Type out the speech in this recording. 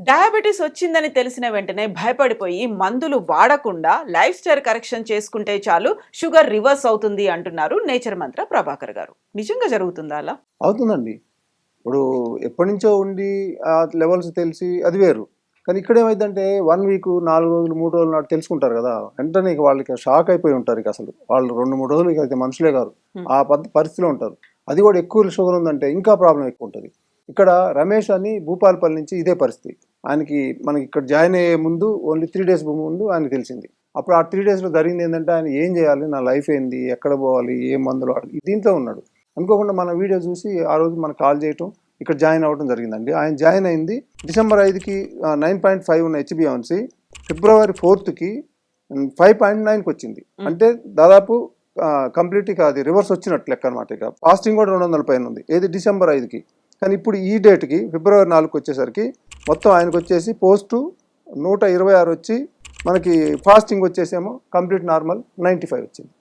Diabetes వచ్చిందని తెలిసిన వెంటనే భయపడిపోయి మందులు వాడకుండా లైఫ్ స్టైల్ కరెక్షన్ చేసుకుంటే చాలు షుగర్ రివర్స్ అవుతుంది అంటున్నారు నేచర్ మంత్ర ప్రభాకర్ గారు. నిజంగా జరుగుతుందా అలా? అవుతుందండి. ఇప్పుడు ఎప్పటి నుంచో ఉండి ఆ లెవెల్స్ తెలిసి అది వేరు. కానీ ఇక్కడ ఏమైందంటే 1 వీక్ 4 రోజులు 3 రోజులు నాటి తెలుసుకుంటారు కదా! వెంటనే ఇక వాళ్ళకి షాక్ అయిపోయి ఉంటారు ఇక అసలు. వాళ్ళు 2, 3 రోజులు ఇక అయితే మనుషులే కాదు. ఆ పరిస్థితిలో ఉంటారు. అది కూడా ఎక్కువ షుగర్ ఉందంటే ఇంకా ప్రాబ్లమ్ ఎక్కువ ఉంటుంది. ఇక్కడ రమేష్ అని భూపాలపల్లి నుంచి ఇదే పరిస్థితి. మనకి ఇక్కడ జాయిన్ అయ్యే ముందు ఓన్లీ 3 డేస్ ముందు ఆయనకి తెలిసింది. అప్పుడు ఆ 3 డేస్‌లో జరిగింది ఏందంటే ఆయన ఏం చేయాలి? నా లైఫ్ ఏంది? ఎక్కడ పోవాలి? ఏ మందులు వాడాలి? దీంట్లో ఉన్నాడు. అనుకోకుండా మన వీడియో చూసి ఆ రోజు మనకు కాల్ చేయటం, ఇక్కడ జాయిన్ అవ్వడం జరిగిందండి. ఆయన జాయిన్ అయింది డిసెంబర్ 5కి 9.5 ఉన్న హెచ్‌బీ1సి ఫిబ్రవరి 4కి 5.9కి వచ్చింది. అంటే దాదాపు కంప్లీట్‌గా అది రివర్స్ వచ్చినట్టు లెక్క అనమాట. ఇక ఫాస్టింగ్ కూడా 200 పైన ఉంది. ఏది డిసెంబర్ 5కి. కానీ ఇప్పుడు ఈ డేట్కి ఫిబ్రవరి 4కి వచ్చేసరికి మొత్తం ఆయనకు వచ్చేసి పోస్టు 126 వచ్చి మనకి ఫాస్టింగ్ వచ్చేసేమో కంప్లీట్ నార్మల్ 95 వచ్చింది.